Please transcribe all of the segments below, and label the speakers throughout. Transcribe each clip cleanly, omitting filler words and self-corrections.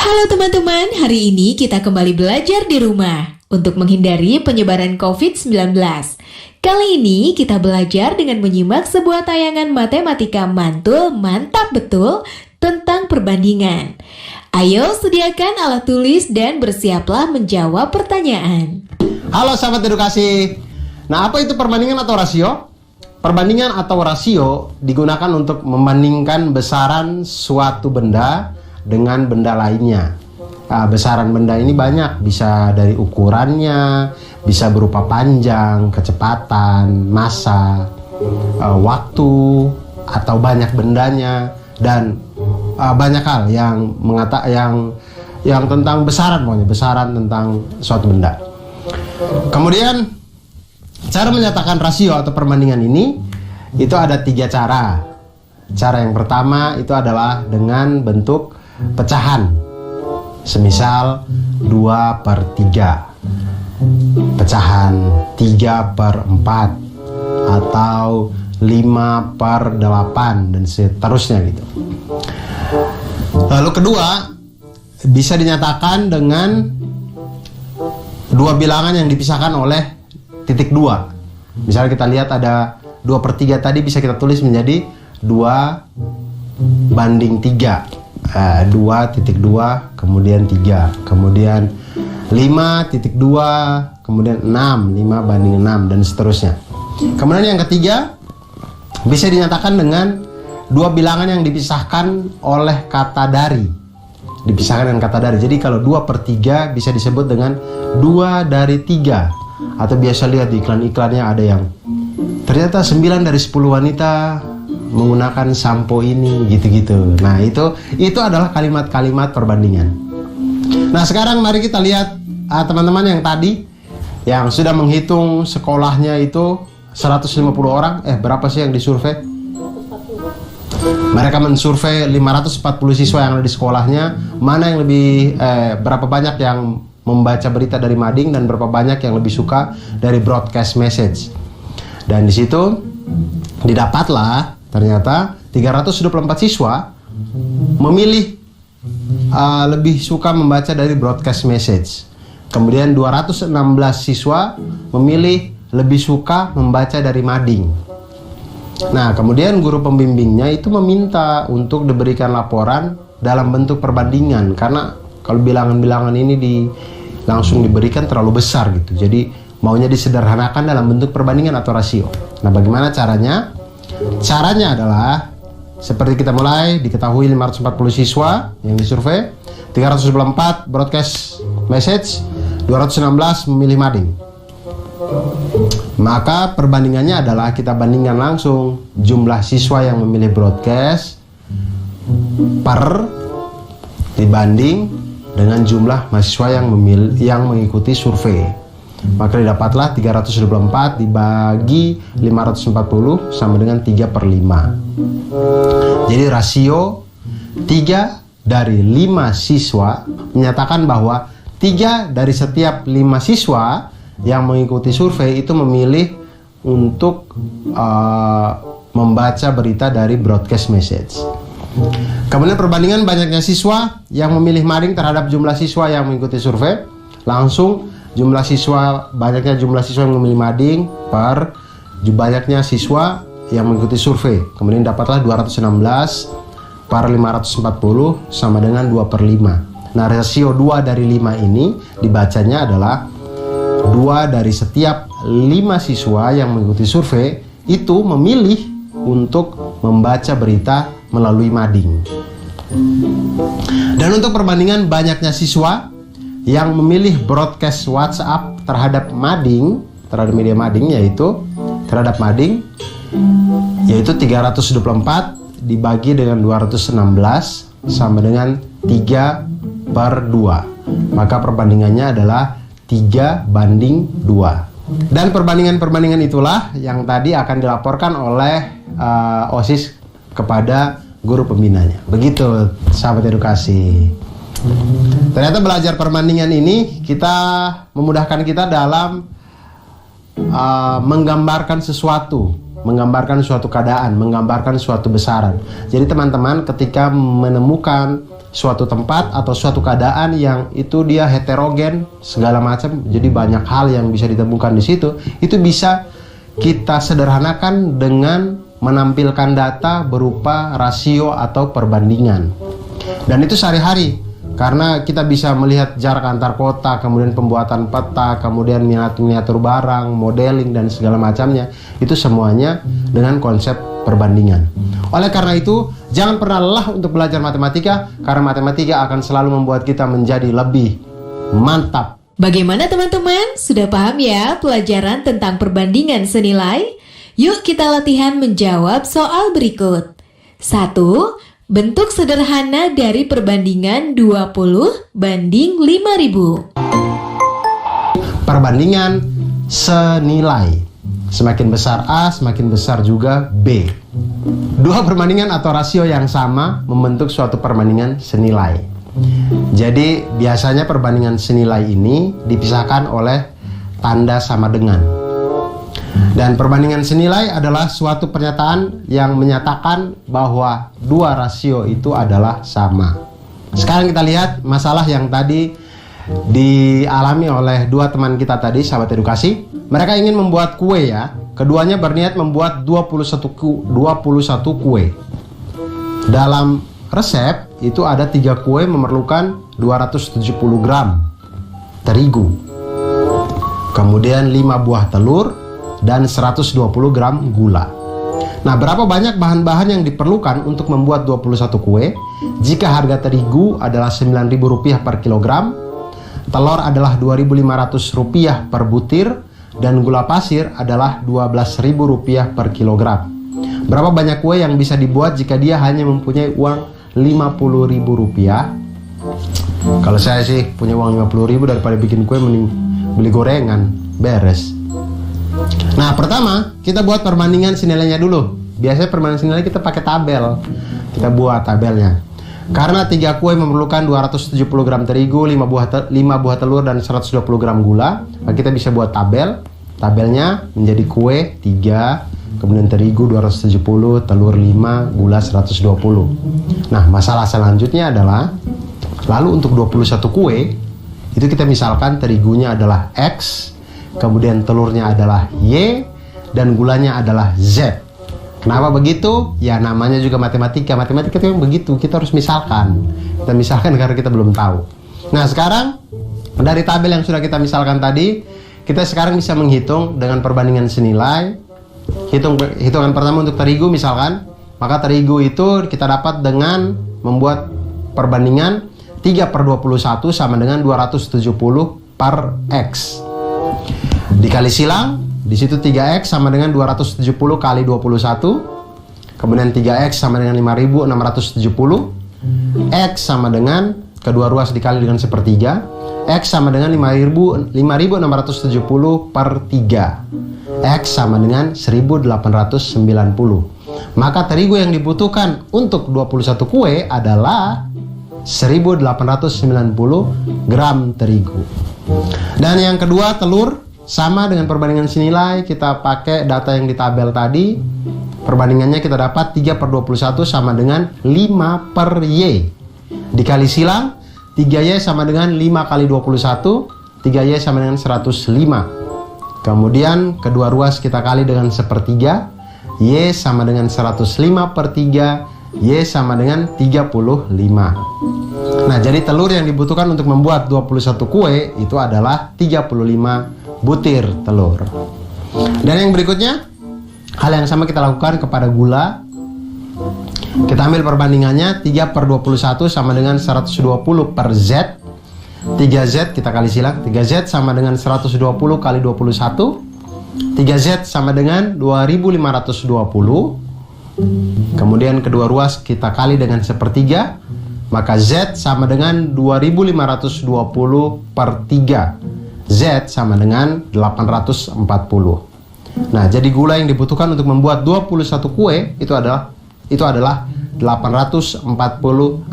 Speaker 1: Halo teman-teman, hari ini kita kembali belajar di rumah untuk menghindari penyebaran COVID-19. Kali ini kita belajar dengan menyimak sebuah tayangan matematika mantul mantap betul tentang perbandingan. Ayo sediakan alat tulis dan bersiaplah menjawab pertanyaan.
Speaker 2: Halo sahabat edukasi. Nah, apa itu perbandingan atau rasio? Perbandingan atau rasio digunakan untuk membandingkan besaran suatu benda dengan benda lainnya. Nah, besaran benda ini banyak, bisa dari ukurannya, bisa berupa panjang, kecepatan, massa, waktu, atau banyak bendanya, dan banyak hal yang tentang besaran, pokoknya besaran tentang suatu benda. Kemudian cara menyatakan rasio atau perbandingan ini itu ada 3 cara. Cara yang pertama itu adalah dengan bentuk pecahan. Semisal 2/3, pecahan 3/4, atau 5/8, dan seterusnya gitu. Lalu kedua, bisa dinyatakan dengan dua bilangan yang dipisahkan oleh titik 2. Misalnya kita lihat ada 2/3 tadi, bisa kita tulis menjadi 2/3. 2.2 kemudian 3, kemudian 5.2, kemudian 6, 5/6, dan seterusnya. Kemudian yang ketiga, bisa dinyatakan dengan dua bilangan yang dipisahkan oleh kata dari. Dipisahkan dengan kata dari. Jadi kalau 2/3 bisa disebut dengan 2/3. Atau biasa lihat di iklan-iklannya ada yang ternyata 9 dari 10 wanita menggunakan sampo ini, gitu-gitu. Nah, itu adalah kalimat-kalimat perbandingan. Nah, sekarang mari kita lihat teman-teman yang tadi yang sudah menghitung sekolahnya itu 150 orang. Berapa sih yang disurvei? Mereka mensurvei 540 siswa yang ada di sekolahnya. Mana yang lebih berapa banyak yang membaca berita dari mading dan berapa banyak yang lebih suka dari broadcast message. Dan di situ didapatlah ternyata 324 siswa memilih lebih suka membaca dari broadcast message. Kemudian 216 siswa memilih lebih suka membaca dari mading. Nah, kemudian guru pembimbingnya itu meminta untuk diberikan laporan dalam bentuk perbandingan, karena kalau bilangan-bilangan ini langsung diberikan terlalu besar gitu. Jadi maunya disederhanakan dalam bentuk perbandingan atau rasio. Nah, bagaimana caranya? Caranya adalah seperti kita mulai, diketahui 540 siswa yang disurvei, 324 broadcast message, 216 memilih mading. Maka perbandingannya adalah kita bandingkan langsung jumlah siswa yang memilih broadcast dibanding dengan jumlah mahasiswa yang mengikuti survei. Maka didapatlah 324 dibagi 540 sama dengan 3/5. Jadi rasio 3 dari 5 siswa menyatakan bahwa 3 dari setiap 5 siswa yang mengikuti survei itu memilih untuk membaca berita dari broadcast message. Kemudian perbandingan banyaknya siswa yang memilih mading terhadap jumlah siswa yang mengikuti survei. Langsung banyaknya jumlah siswa yang memilih mading per banyaknya siswa yang mengikuti survei. Kemudian dapatlah 216 per 540 sama dengan 2/5. Nah, rasio 2 dari 5 ini dibacanya adalah 2 dari setiap 5 siswa yang mengikuti survei itu memilih untuk membaca berita melalui mading. Dan untuk perbandingan banyaknya siswa yang memilih broadcast WhatsApp terhadap media mading, yaitu 324 dibagi dengan 216 sama dengan 3/2. Maka perbandingannya adalah 3/2. Dan perbandingan-perbandingan itulah yang tadi akan dilaporkan oleh OSIS kepada guru pembinanya. Begitu sahabat edukasi. Ternyata belajar perbandingan ini memudahkan kita dalam menggambarkan sesuatu menggambarkan suatu keadaan, menggambarkan suatu besaran. Jadi teman-teman ketika menemukan suatu tempat atau suatu keadaan yang itu dia heterogen segala macam, jadi banyak hal yang bisa ditemukan di situ, itu bisa kita sederhanakan dengan menampilkan data berupa rasio atau perbandingan. Dan itu sehari-hari, karena kita bisa melihat jarak antar kota, kemudian pembuatan peta, kemudian miniatur barang, modeling, dan segala macamnya. Itu semuanya dengan konsep perbandingan. Oleh karena itu, jangan pernah lelah untuk belajar matematika, karena matematika akan selalu membuat kita menjadi lebih mantap.
Speaker 1: Bagaimana teman-teman? Sudah paham ya pelajaran tentang perbandingan senilai? Yuk kita latihan menjawab soal berikut. 1. Bentuk sederhana dari perbandingan 20 banding 5.000.
Speaker 2: Perbandingan senilai. Semakin besar A, semakin besar juga B. Dua perbandingan atau rasio yang sama membentuk suatu perbandingan senilai. Jadi biasanya perbandingan senilai ini dipisahkan oleh tanda sama dengan. Dan perbandingan senilai adalah suatu pernyataan yang menyatakan bahwa dua rasio itu adalah sama. Sekarang kita lihat masalah yang tadi dialami oleh dua teman kita tadi, sahabat edukasi. Mereka ingin membuat kue ya. Keduanya berniat membuat 21 kue. Dalam resep itu ada 3 kue memerlukan 270 gram terigu. Kemudian 5 buah telur dan 120 gram gula. Nah, berapa banyak bahan-bahan yang diperlukan untuk membuat 21 kue? Jika harga terigu adalah Rp9.000 per kilogram, telur adalah Rp2.500 per butir, dan gula pasir adalah Rp12.000 per kilogram. Berapa banyak kue yang bisa dibuat jika dia hanya mempunyai uang Rp50.000? Kalau saya sih punya uang Rp50.000 daripada bikin kue, mending beli gorengan, beres. Nah, pertama kita buat perbandingan senilainya dulu. Biasanya perbandingan senilai kita pakai tabel. Kita buat tabelnya. Karena 3 kue memerlukan 270 gram terigu, 5 buah telur, dan 120 gram gula, maka kita bisa buat tabel. Tabelnya menjadi kue 3, kemudian terigu 270, telur 5, gula 120. Nah, masalah selanjutnya adalah, lalu untuk 21 kue, itu kita misalkan terigunya adalah X, kemudian telurnya adalah Y, dan gulanya adalah Z. Kenapa begitu? Ya namanya juga matematika. Matematika itu yang begitu, kita harus misalkan. Kita misalkan karena kita belum tahu. Nah, sekarang dari tabel yang sudah kita misalkan tadi, kita sekarang bisa menghitung dengan perbandingan senilai. Hitungan pertama untuk terigu misalkan, maka terigu itu kita dapat dengan membuat perbandingan 3/21 sama dengan 270 per X. Dikali silang, di situ 3X sama dengan 270 kali 21. Kemudian 3X sama dengan 5.670. X sama dengan kedua ruas dikali dengan sepertiga. X sama dengan 5.670 per 3. X sama dengan 1.890. Maka terigu yang dibutuhkan untuk 21 kue adalah 1.890 gram terigu. Dan yang kedua, telur. Sama dengan perbandingan senilai, kita pakai data yang di tabel tadi. Perbandingannya kita dapat 3/21 sama dengan 5 per Y. Dikali silang, 3Y sama dengan 5 kali 21, 3Y sama dengan 105. Kemudian kedua ruas kita kali dengan sepertiga, Y sama dengan 105 per 3, Y sama dengan 35. Nah, jadi telur yang dibutuhkan untuk membuat 21 kue itu adalah 35 butir telur. Dan yang berikutnya, hal yang sama kita lakukan kepada gula. Kita ambil perbandingannya 3/21 sama dengan 120 per Z. 3Z kita kali silang, 3Z sama dengan 120 kali 21. 3Z sama dengan 2.520. Kemudian kedua ruas kita kali dengan sepertiga, maka Z sama dengan 2.520 per 3. Z sama dengan 840. Nah, jadi gula yang dibutuhkan untuk membuat 21 kue itu adalah 840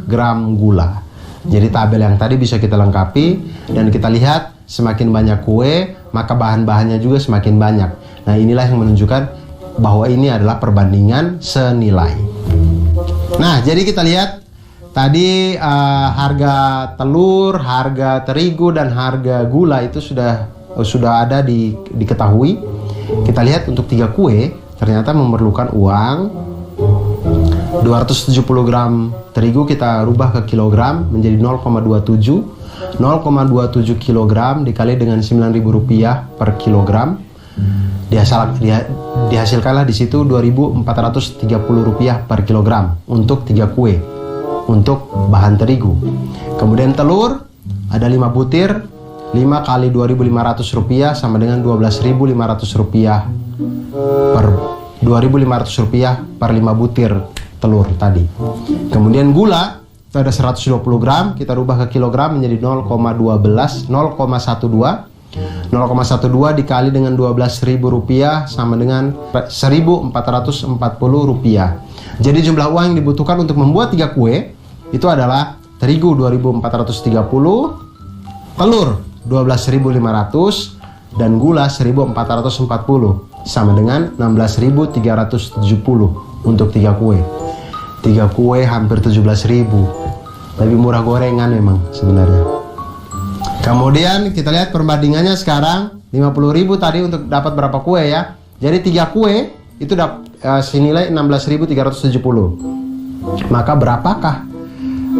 Speaker 2: gram gula. Jadi tabel yang tadi bisa kita lengkapi, dan kita lihat semakin banyak kue, maka bahan-bahannya juga semakin banyak. Nah, inilah yang menunjukkan bahwa ini adalah perbandingan senilai. Nah, jadi kita lihat tadi harga telur, harga terigu, dan harga gula itu sudah ada diketahui. Kita lihat untuk 3 kue ternyata memerlukan uang 270 gram terigu kita rubah ke kilogram menjadi 0,27 kilogram dikali dengan Rp9.000 per kilogram. Dihasilkanlah di situ Rp2.430 per kilogram untuk 3 kue untuk bahan terigu. Kemudian telur ada 5 butir, 5 kali Rp2.500 sama dengan Rp12.500 per Rp2.500 per 5 butir telur tadi. Kemudian gula itu ada 120 gram, kita rubah ke kilogram menjadi 0,12 dikali dengan Rp12.000 sama dengan Rp1.440. Jadi jumlah uang yang dibutuhkan untuk membuat 3 kue itu adalah terigu 2.430, telur 12.500, dan gula 1.440 sama dengan 16.370 untuk 3 kue. 3 kue hampir 17.000. Lebih murah gorengan memang sebenarnya. Kemudian kita lihat perbandingannya sekarang 50.000 tadi untuk dapat berapa kue ya. Jadi 3 kue itu senilai 16.370. Maka berapakah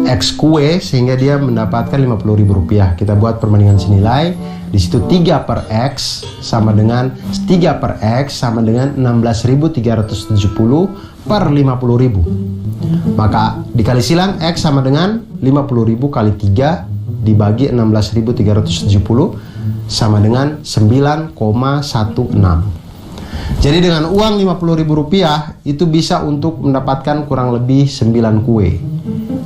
Speaker 2: X kue sehingga dia mendapatkan Rp50.000? Kita buat perbandingan senilai. Di situ 3 per X sama dengan 3 per X sama dengan 16.370 per 50.000. Maka dikali silang X sama dengan 50.000 kali 3 dibagi 16.370 sama dengan 9,16. Jadi dengan uang Rp50.000 itu bisa untuk mendapatkan kurang lebih 9 kue.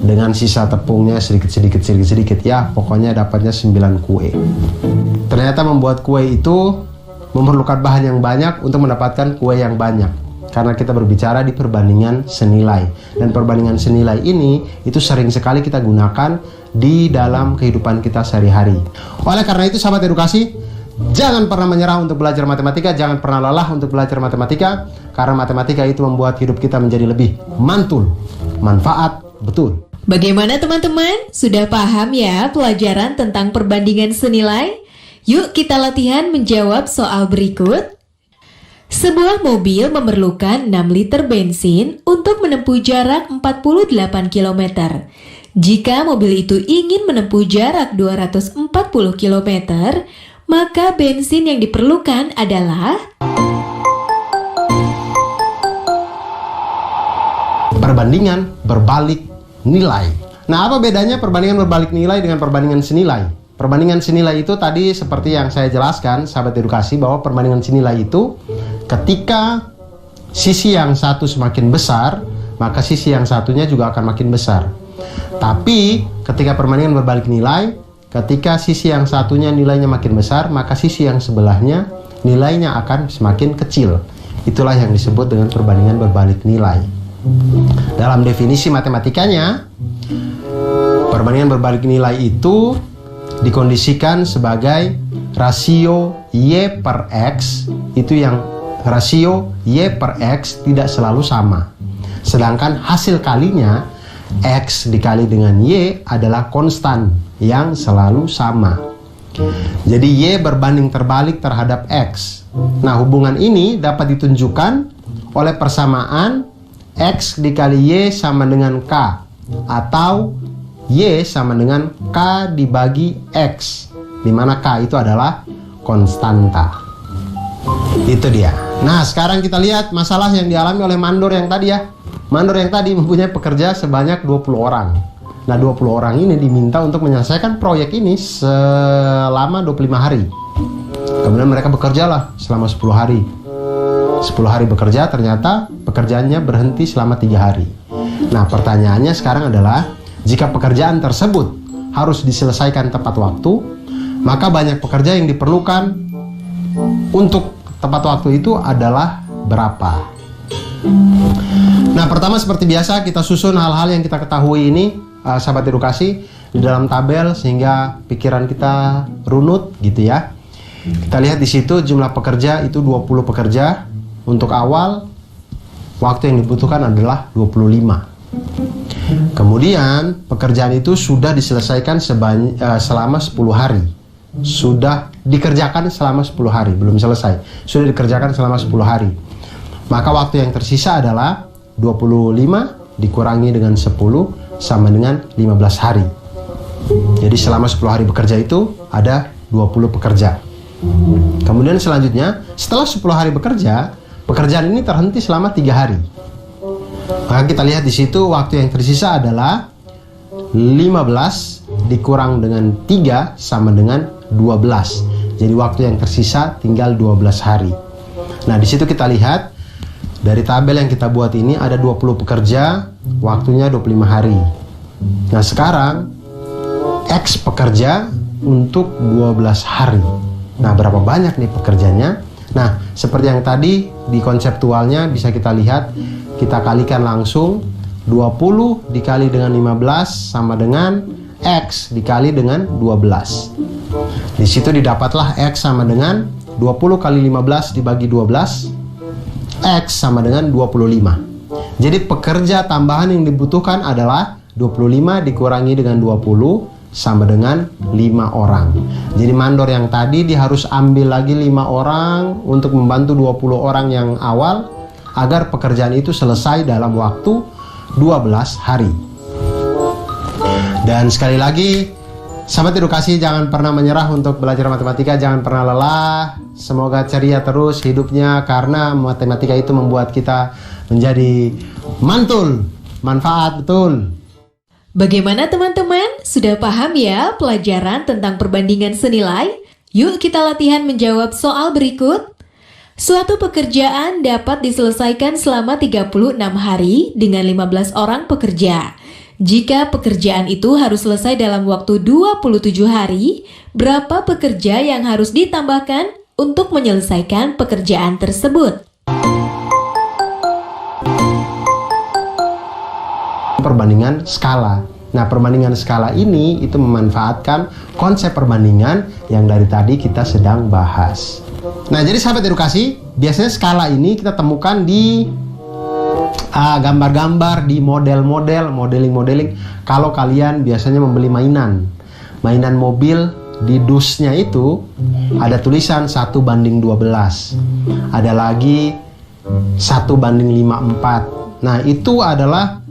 Speaker 2: Dengan sisa tepungnya sedikit ya, pokoknya dapatnya 9 kue. Ternyata membuat kue itu memerlukan bahan yang banyak untuk mendapatkan kue yang banyak. Karena kita berbicara di perbandingan senilai. Dan perbandingan senilai ini itu sering sekali kita gunakan di dalam kehidupan kita sehari-hari. Oleh karena itu sahabat edukasi, jangan pernah menyerah untuk belajar matematika, jangan pernah lelah untuk belajar matematika, karena matematika itu membuat hidup kita menjadi lebih mantul, manfaat, betul.
Speaker 1: Bagaimana teman-teman? Sudah paham ya pelajaran tentang perbandingan senilai? Yuk kita latihan menjawab soal berikut. Sebuah mobil memerlukan 6 liter bensin untuk menempuh jarak 48 km. Jika mobil itu ingin menempuh jarak 240 km, maka bensin yang diperlukan adalah
Speaker 2: perbandingan berbalik nilai. Nah, apa bedanya perbandingan berbalik nilai dengan perbandingan senilai? Perbandingan senilai itu tadi seperti yang saya jelaskan, sahabat edukasi, bahwa perbandingan senilai itu ketika sisi yang satu semakin besar, maka sisi yang satunya juga akan makin besar. Tapi ketika perbandingan berbalik nilai, ketika sisi yang satunya nilainya makin besar, maka sisi yang sebelahnya nilainya akan semakin kecil. Itulah yang disebut dengan perbandingan berbalik nilai. Dalam definisi matematikanya, perbandingan berbalik nilai itu dikondisikan sebagai rasio Y per X, itu yang rasio Y per X tidak selalu sama. Sedangkan hasil kalinya X dikali dengan Y adalah konstan yang selalu sama. Jadi Y berbanding terbalik terhadap X. Nah, hubungan ini dapat ditunjukkan oleh persamaan X dikali Y sama dengan K, atau Y sama dengan K dibagi X, di mana K itu adalah konstanta. Itu dia. Nah, sekarang kita lihat masalah yang dialami oleh mandor yang tadi ya. Mandor yang tadi mempunyai pekerja sebanyak 20 orang. Nah, 20 orang ini diminta untuk menyelesaikan proyek ini selama 25 hari. Kemudian mereka bekerjalah selama 10 hari. 10 hari bekerja, ternyata pekerjaannya berhenti selama 3 hari. Nah, pertanyaannya sekarang adalah, jika pekerjaan tersebut harus diselesaikan tepat waktu, maka banyak pekerja yang diperlukan untuk tepat waktu itu adalah berapa? Nah, pertama seperti biasa kita susun hal-hal yang kita ketahui ini, sahabat edukasi, di dalam tabel sehingga pikiran kita runut gitu ya. Kita lihat di situ jumlah pekerja itu 20 pekerja. untuk awal waktu yang dibutuhkan adalah 25. Kemudian pekerjaan itu sudah diselesaikan selama 10 hari. Sudah dikerjakan selama 10 hari, belum selesai. Sudah dikerjakan selama 10 hari. Maka waktu yang tersisa adalah 25 dikurangi dengan 10 sama dengan 15 hari. Jadi selama 10 hari bekerja itu ada 20 pekerja. Kemudian selanjutnya, setelah 10 hari bekerja, pekerjaan ini terhenti selama 3 hari. Maka kita lihat di situ waktu yang tersisa adalah 15 dikurang dengan 3 sama dengan 12. Jadi waktu yang tersisa tinggal 12 hari. Nah, di situ kita lihat dari tabel yang kita buat ini ada 20 pekerja, waktunya 25 hari. Nah, sekarang X pekerja untuk 12 hari. Nah, berapa banyak nih pekerjanya? Nah, seperti yang tadi di konseptualnya bisa kita lihat, kita kalikan langsung 20 dikali dengan 15 sama dengan X dikali dengan 12. Di situ didapatlah X sama dengan 20 kali 15 dibagi 12, X sama dengan 25. Jadi pekerja tambahan yang dibutuhkan adalah 25 dikurangi dengan 20 sama dengan 5 orang. Jadi mandor yang tadi dia harus ambil lagi 5 orang untuk membantu 20 orang yang awal agar pekerjaan itu selesai dalam waktu 12 hari. Dan sekali lagi, sahabat edukasi, jangan pernah menyerah untuk belajar matematika, jangan pernah lelah. Semoga ceria terus hidupnya karena matematika itu membuat kita menjadi mantul, manfaat betul.
Speaker 1: Bagaimana teman-teman? Sudah paham ya pelajaran tentang perbandingan senilai? Yuk kita latihan menjawab soal berikut. Suatu pekerjaan dapat diselesaikan selama 36 hari dengan 15 orang pekerja. Jika pekerjaan itu harus selesai dalam waktu 27 hari, berapa pekerja yang harus ditambahkan untuk menyelesaikan pekerjaan tersebut?
Speaker 2: Perbandingan skala. Nah, perbandingan skala ini itu memanfaatkan konsep perbandingan yang dari tadi kita sedang bahas. Nah, jadi sahabat edukasi, biasanya skala ini kita temukan di gambar-gambar, di model-model, modeling-modeling. Kalau kalian biasanya membeli mainan mobil, di dusnya itu ada tulisan 1:12. Ada lagi 1:54. Nah, itu adalah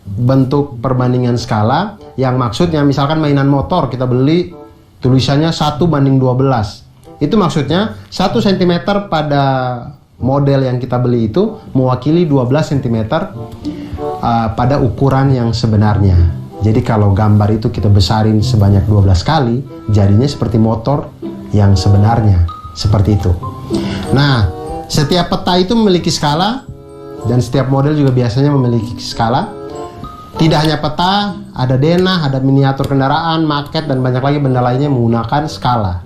Speaker 2: bentuk perbandingan skala yang maksudnya misalkan mainan motor kita beli tulisannya 1:12. Itu maksudnya 1 cm pada model yang kita beli itu mewakili 12 cm pada ukuran yang sebenarnya. Jadi kalau gambar itu kita besarin sebanyak 12 kali, jadinya seperti motor yang sebenarnya. Seperti itu. Nah, setiap peta itu memiliki skala dan setiap model juga biasanya memiliki skala. Tidak hanya peta, ada denah, ada miniatur kendaraan, maket, dan banyak lagi benda lainnya menggunakan skala.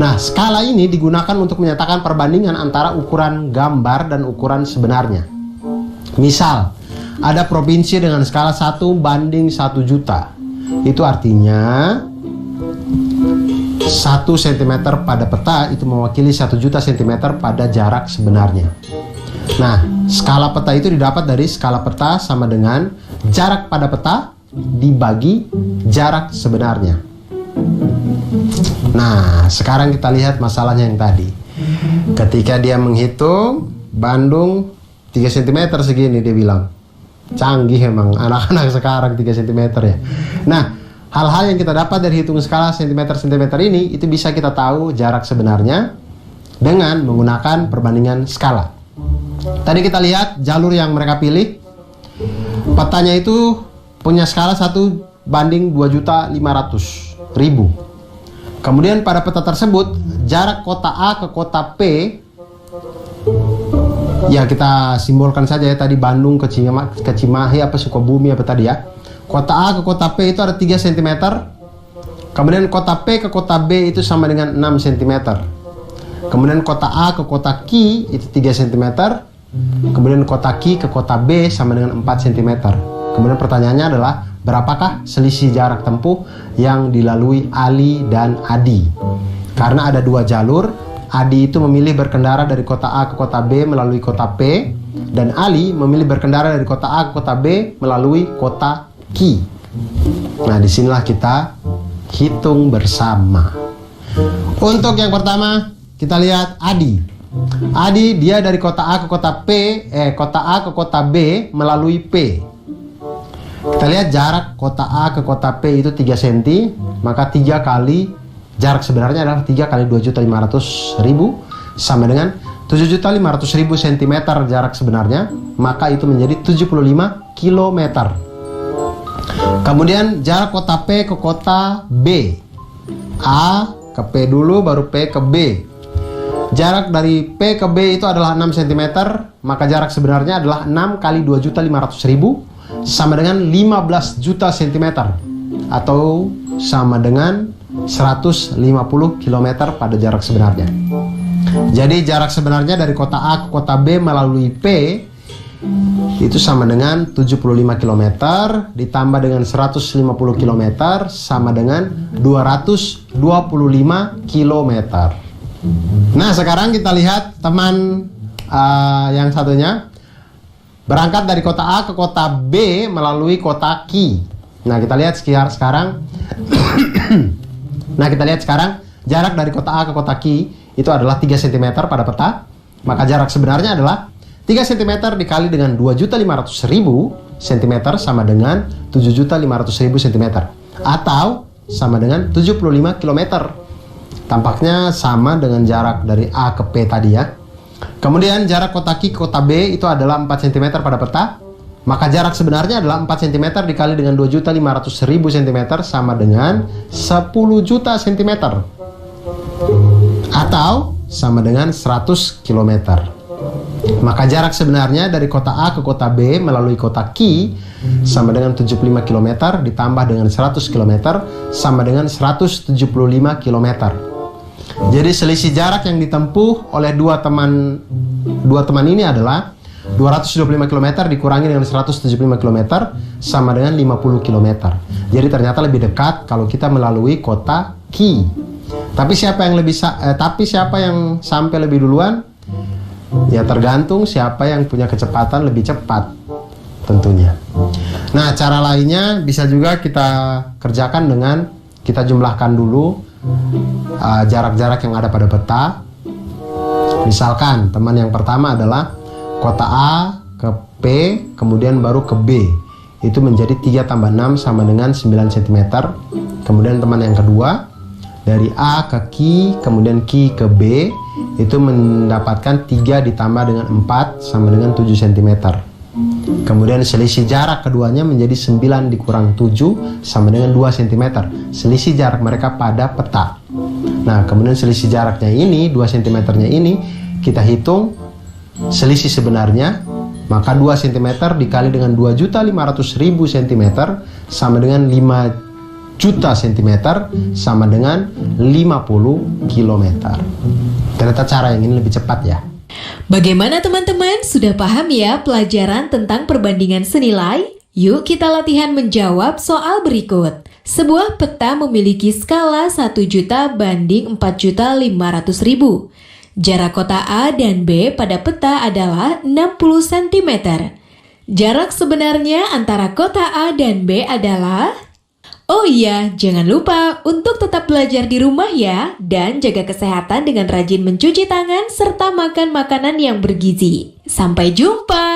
Speaker 2: Nah, skala ini digunakan untuk menyatakan perbandingan antara ukuran gambar dan ukuran sebenarnya. Misal, ada provinsi dengan skala 1:1 juta. Itu artinya 1 cm pada peta itu mewakili 1 juta cm pada jarak sebenarnya. Nah, skala peta itu didapat dari skala peta sama dengan jarak pada peta dibagi jarak sebenarnya. Nah, sekarang kita lihat masalahnya yang tadi. Ketika dia menghitung Bandung 3 cm segini, dia bilang canggih emang anak-anak sekarang 3 cm ya. Nah, hal-hal yang kita dapat dari hitung skala cm-cm ini itu bisa kita tahu jarak sebenarnya dengan menggunakan perbandingan skala. Tadi kita lihat jalur yang mereka pilih, petanya itu punya skala 1:2.500.000. Kemudian pada peta tersebut jarak kota A ke kota P, ya kita simbolkan saja ya tadi Bandung ke Cimahi apa Sukabumi apa tadi ya. Kota A ke kota P itu ada 3 cm. Kemudian kota P ke kota B itu sama dengan 6 cm. Kemudian kota A ke kota Q itu 3 cm. Kemudian kota Q ke kota B sama dengan 4 cm. Kemudian pertanyaannya adalah berapakah selisih jarak tempuh yang dilalui Ali dan Adi? Karena ada 2 jalur, Adi itu memilih berkendara dari kota A ke kota B melalui kota P, dan Ali memilih berkendara dari kota A ke kota B melalui kota Q. Nah, disinilah kita hitung bersama. Untuk yang pertama, kita lihat Adi. Adi dia dari kota A ke kota kota A ke kota B melalui P. Kita lihat jarak kota A ke kota P itu 3 cm, maka 3 kali jarak sebenarnya adalah 3 kali 2.500.000 sama dengan 7.500.000 cm jarak sebenarnya, maka itu menjadi 75 km. Kemudian jarak kota P ke kota B. A ke P dulu, baru P ke B. Jarak dari P ke B itu adalah 6 cm, maka jarak sebenarnya adalah 6 kali 2.500.000 sama dengan 15 juta cm atau sama dengan 150 km pada jarak sebenarnya. Jadi jarak sebenarnya dari kota A ke kota B melalui P itu sama dengan 75 km ditambah dengan 150 km sama dengan 225 km. Nah, sekarang kita lihat teman yang satunya berangkat dari kota A ke kota B melalui kota Q. Nah, kita lihat sekarang jarak dari kota A ke kota Q itu adalah 3 cm pada peta. Maka jarak sebenarnya adalah 3 cm dikali dengan 2.500.000 cm sama dengan 7.500.000 cm atau sama dengan 75 km. Tampaknya sama dengan jarak dari A ke P tadi ya. Kemudian jarak kota Q ke kota B itu adalah 4 cm pada peta. Maka jarak sebenarnya adalah 4 cm dikali dengan 2.500.000 cm sama dengan 10 juta cm atau sama dengan 100 km. Maka jarak sebenarnya dari kota A ke kota B melalui kota Q sama dengan 75 km ditambah dengan 100 km sama dengan 175 km. Jadi selisih jarak yang ditempuh oleh dua teman ini adalah 225 km dikurangi dengan 175 km sama dengan 50 km. Jadi ternyata lebih dekat kalau kita melalui kota Q. Tapi siapa yang sampai lebih duluan? Ya tergantung siapa yang punya kecepatan lebih cepat tentunya. Nah, cara lainnya bisa juga kita kerjakan dengan kita jumlahkan dulu jarak-jarak yang ada pada peta. Misalkan teman yang pertama adalah kota A ke P, kemudian baru ke B. Itu menjadi 3 tambah 6 sama dengan 9 cm. Kemudian teman yang kedua dari A ke Q, kemudian Q ke B, itu mendapatkan 3 ditambah dengan 4 sama dengan 7 cm. Kemudian selisih jarak keduanya menjadi 9 dikurang 7 sama dengan 2 cm. Selisih jarak mereka pada peta. Nah, kemudian selisih jaraknya ini, 2 cm nya ini, kita hitung selisih sebenarnya. Maka 2 cm dikali dengan 2.500.000 cm sama dengan 5 juta cm sama dengan 50 km. Ternyata cara yang ini lebih cepat ya.
Speaker 1: Bagaimana teman-teman? Sudah paham ya pelajaran tentang perbandingan senilai? Yuk kita latihan menjawab soal berikut. Sebuah peta memiliki skala 1 juta banding 4.500.000. Jarak kota A dan B pada peta adalah 60 cm. Jarak sebenarnya antara kota A dan B adalah... Oh iya, jangan lupa untuk tetap belajar di rumah ya, dan jaga kesehatan dengan rajin mencuci tangan serta makan makanan yang bergizi. Sampai jumpa!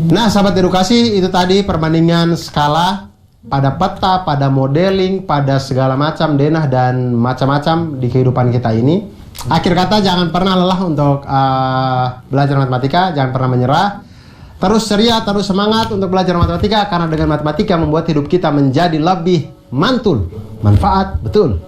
Speaker 2: Nah, sahabat edukasi, itu tadi perbandingan skala pada peta, pada modeling, pada segala macam denah dan macam-macam di kehidupan kita ini. Akhir kata, jangan pernah lelah untuk belajar matematika, jangan pernah menyerah. Terus ceria, terus semangat untuk belajar matematika, karena dengan matematika membuat hidup kita menjadi lebih mantul. Manfaat, betul.